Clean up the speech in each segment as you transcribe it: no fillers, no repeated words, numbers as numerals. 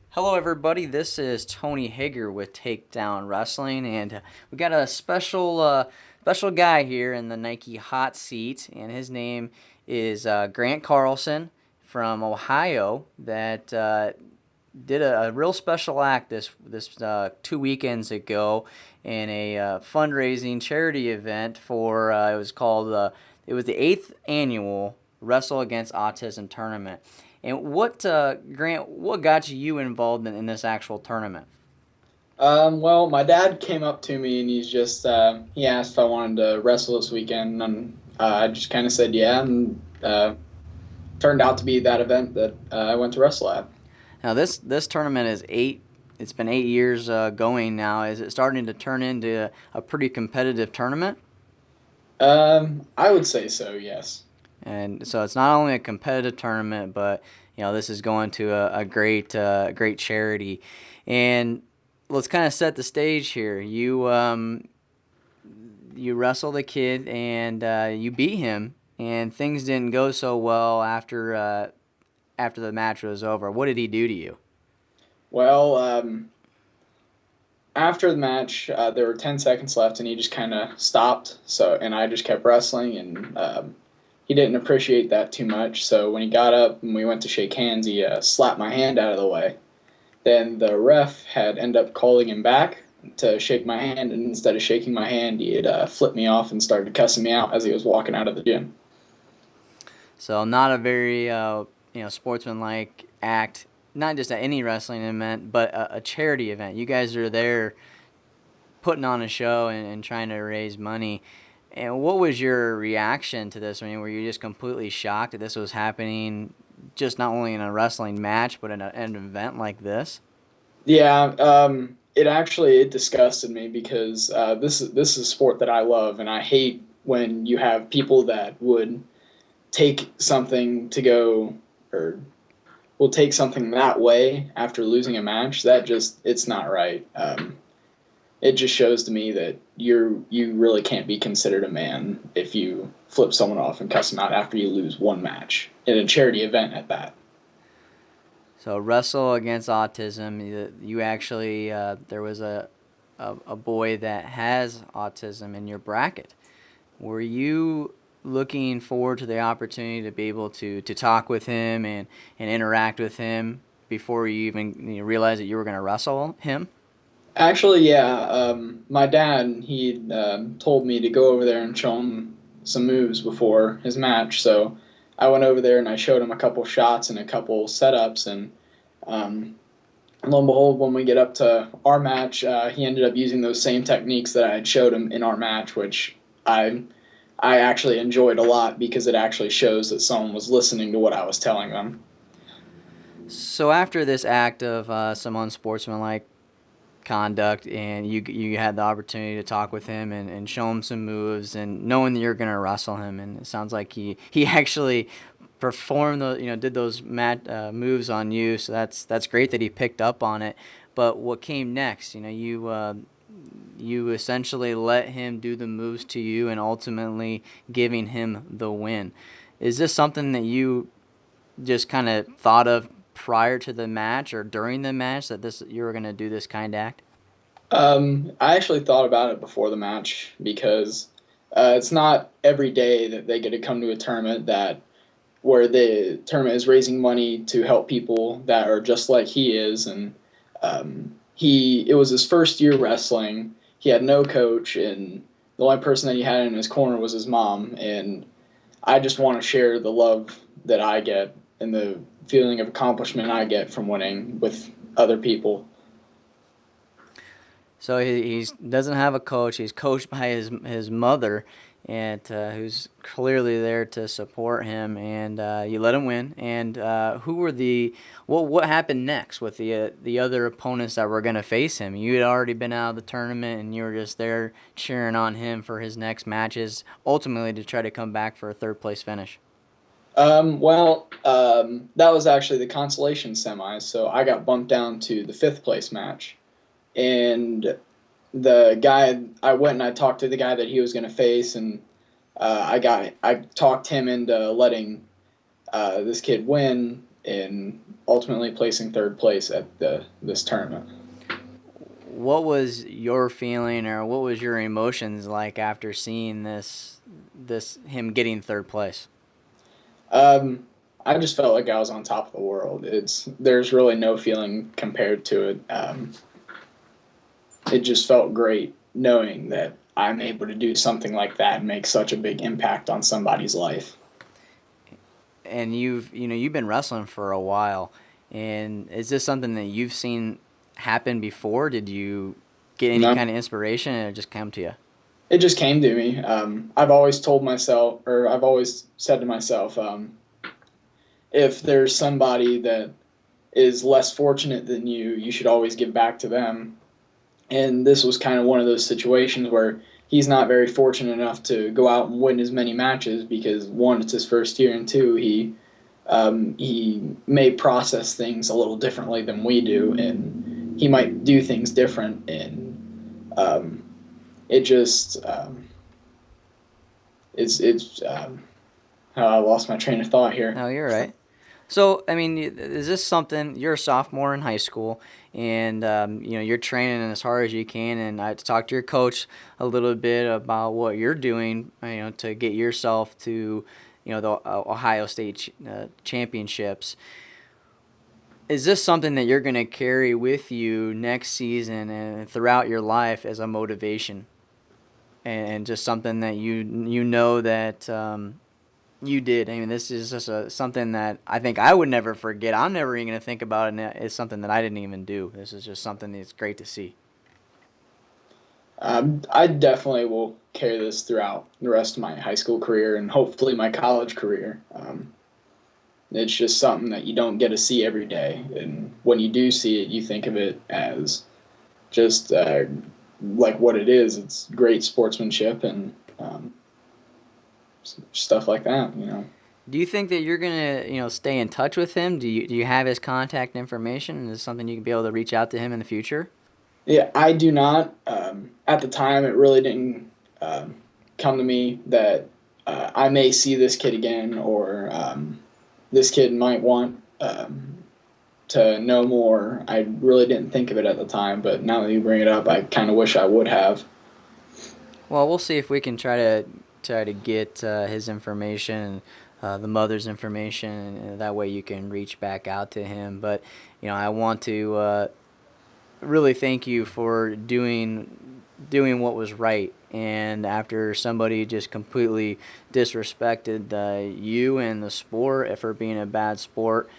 Hello, everybody. This is Tony Hager with Takedown Wrestling, and we got a special guy here in the Nike hot seat, and his name is Grant Carlson from Ohio. That did a real special act this 2 weekends ago in a fundraising charity event for it was the 8th annual Wrestle Against Autism tournament. And Grant, what got you involved in this actual tournament? Well, my dad came up to me and he asked if I wanted to wrestle this weekend, and I just kind of said yeah, and turned out to be that event that I went to wrestle at. Now this tournament is eight. It's been 8 years going now. Is it starting to turn into a pretty competitive tournament? I would say so, yes. And so it's not only a competitive tournament, but this is going to a great charity. And let's kind of set the stage here. You wrestled a kid and you beat him, and things didn't go so well after the match was over. What did he do to you? Well, after the match, there were 10 seconds left, and he just kind of stopped. And I just kept wrestling, and he didn't appreciate that too much. So when he got up and we went to shake hands, he slapped my hand out of the way. Then the ref had ended up calling him back to shake my hand, and instead of shaking my hand, he had flipped me off and started cussing me out as he was walking out of the gym. So not a very sportsmanlike act, not just at any wrestling event, but a charity event. You guys are there putting on a show and trying to raise money. And what was your reaction to this? I mean, were you just completely shocked that this was happening, just not only in a wrestling match, but in an event like this? Yeah, it disgusted me because this is a sport that I love, and I hate when you have people that would take something to go or will take something that way after losing a match. It's not right. It just shows to me that you really can't be considered a man if you flip someone off and cuss them out after you lose one match in a charity event at that. So Wrestle Against Autism, you actually there was a boy that has autism in your bracket. Were you looking forward to the opportunity to be able to talk with him and interact with him before you even realized that you were going to wrestle him? Actually, yeah. My dad he told me to go over there and show him some moves before his match, so I went over there and I showed him a couple shots and a couple setups, and um, lo and behold, when we get up to our match, he ended up using those same techniques that I had showed him in our match, which I actually enjoyed a lot because it actually shows that someone was listening to what I was telling them. So after this act of some unsportsmanlike conduct, and you had the opportunity to talk with him and show him some moves, and knowing that you're going to wrestle him, and it sounds like he actually performed did those moves on you. So that's great that he picked up on it. But what came next? You essentially let him do the moves to you, and ultimately giving him the win. Is this something that you just kind of thought of prior to the match or during the match, that this you were going to do this kind of act? I actually thought about it before the match because it's not every day that they get to come to a tournament that where the tournament is raising money to help people that are just like he is, and it was his first year wrestling. He had no coach, and the only person that he had in his corner was his mom. And I just want to share the love that I get and the feeling of accomplishment I get from winning with other people. So he doesn't have a coach. He's coached by his mother, and who's clearly there to support him. And you let him win. And who were what happened next with the other opponents that were going to face him? You had already been out of the tournament, and you were just there cheering on him for his next matches, ultimately to try to come back for a third place finish. That was actually the consolation semis, so I got bumped down to the fifth place match. And the guy, I went and I talked to the guy that he was going to face, and I talked him into letting this kid win. in ultimately placing third place at this tournament. What was your feeling, or what was your emotions like after seeing this him getting third place? Um, I just felt like I was on top of the world. There's really no feeling compared to it. It just felt great knowing that I'm able to do something like that and make such a big impact on somebody's life. And you've been wrestling for a while, and is this something that you've seen happen before? Did you get any No, kind of inspiration, and it just come to you? it just came to me. I've always told myself, or I've always said to myself, if there's somebody that is less fortunate than you should always give back to them. And this was kind of one of those situations where he's not very fortunate enough to go out and win as many matches because one, it's his first year, and two, he may process things a little differently than we do, and he might do things different, and it just it's I lost my train of thought here. No, you're right. So, I mean, is this something, you're a sophomore in high school, and you're training as hard as you can, and I talked to your coach a little bit about what you're doing, to get yourself to, the Ohio State championships. Is this something that you're going to carry with you next season and throughout your life as a motivation, and just something that you know that you did? I mean, this is just something that I think I would never forget. I'm never even going to think about it, and it's something that I didn't even do. This is just something that's great to see. I definitely will carry this throughout the rest of my high school career and hopefully my college career. It's just something that you don't get to see every day, and when you do see it, you think of it as just like what it is. It's great sportsmanship and stuff like that. Do you think that you're gonna, stay in touch with him? Do you have his contact information? Is this something you can be able to reach out to him in the future? Yeah, I do not. At the time, it really didn't come to me that I may see this kid again, or this kid might want to know more. I really didn't think of it at the time, but now that you bring it up, I kind of wish I would have. Well, we'll see if we can try to get his information, the mother's information, and that way you can reach back out to him. But I want to really thank you for doing what was right. And after somebody just completely disrespected you and the sport for being a bad sport,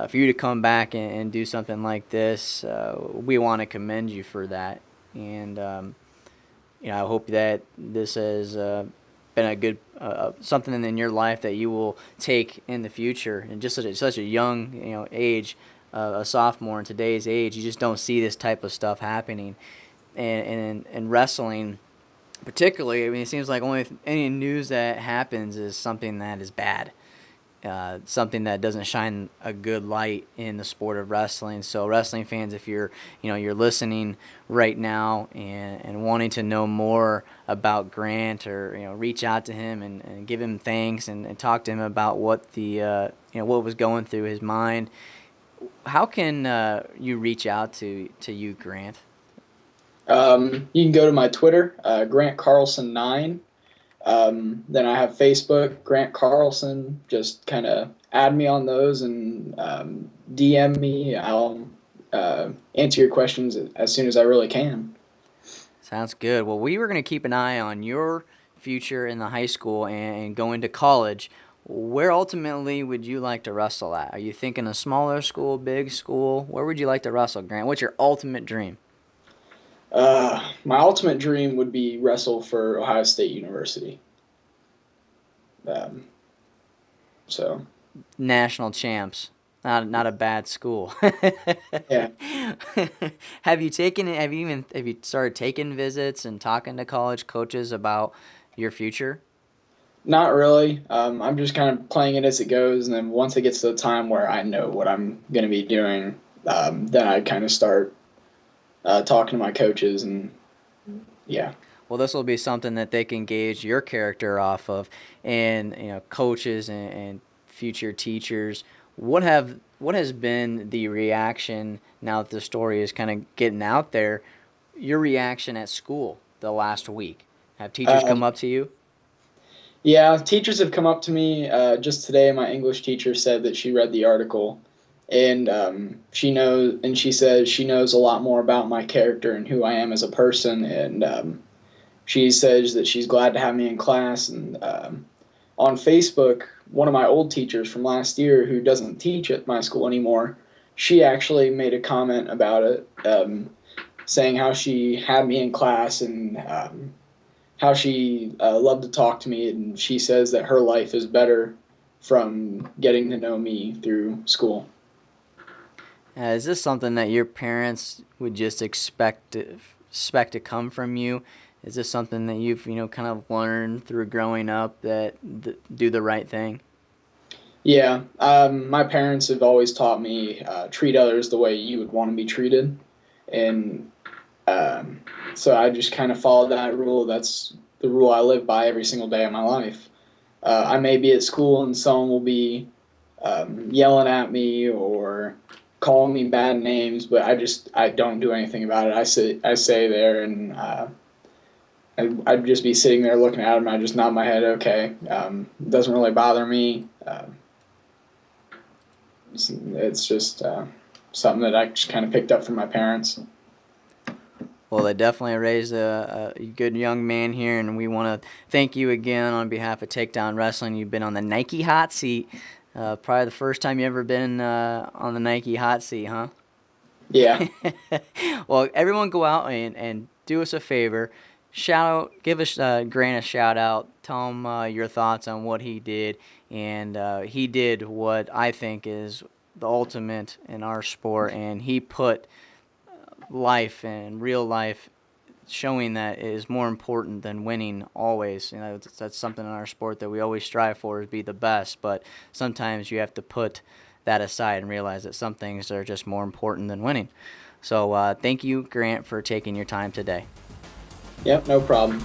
for you to come back and do something like this, we want to commend you for that. And I hope that this has been a good something in your life that you will take in the future. And just such a young age, a sophomore in today's age, you just don't see this type of stuff happening. And wrestling, particularly, I mean, it seems like only any news that happens is something that is bad. Something that doesn't shine a good light in the sport of wrestling. So wrestling fans, if you're listening right now and wanting to know more about Grant, or reach out to him and give him thanks and talk to him about what what was going through his mind, how can you reach out to you, Grant? You can go to my Twitter, Grant Carlson 9. Then I have Facebook, Grant Carlson. Just kind of add me on those and DM me. I'll answer your questions as soon as I really can. Sounds good. Well, we were going to keep an eye on your future in the high school and going to college. Where ultimately would you like to wrestle at? Are you thinking a smaller school, big school? Where would you like to wrestle, Grant? What's your ultimate dream? My ultimate dream would be wrestle for Ohio State University. Um, so National champs. Not a bad school. yeah, Have you started taking visits and talking to college coaches about your future? not really. I'm just kind of playing it as it goes, and then once it gets to the time where I know what I'm going to be doing, then I kind of start talking to my coaches, and yeah. Well, this will be something that they can gauge your character off of, and coaches and future teachers what has been the reaction now that the story is kind of getting out there? Your reaction at school the last week? Have teachers Uh, come up to you? yeah, teachers have come up to me. Just today, my English teacher said that she read the article, and she knows, and she says she knows a lot more about my character and who I am as a person, and she says that she's glad to have me in class. And on Facebook, one of my old teachers from last year, who doesn't teach at my school anymore, she actually made a comment about it, saying how she had me in class and how she loved to talk to me, and she says that her life is better from getting to know me through school. Is this something that your parents would just expect to come from you? Is this something that you've kind of learned through growing up that do the right thing? Yeah, my parents have always taught me treat others the way you would want to be treated, and um, so I just kind of followed that rule. That's the rule I live by every single day of my life. I may be at school and someone will be yelling at me or calling me bad names, but I don't do anything about it. I say there, and I'd just be sitting there looking at them. I just nod my head. Okay, it doesn't really bother me. It's just something that I just kind of picked up from my parents. Well, they definitely raised a good young man here, and we want to thank you again on behalf of Takedown Wrestling. You've been on the Nike hot seat. Probably the first time you ever been on the Nike hot seat, huh? Yeah. Well, everyone go out and do us a favor. Shout out, give us Grant a shout out. Tell him your thoughts on what he did. And he did what I think is the ultimate in our sport, and he put life and real life showing that it is more important than winning always. That's something in our sport that we always strive for, is be the best, but sometimes you have to put that aside and realize that some things are just more important than winning. So thank you, Grant, for taking your time today. Yep. No problem.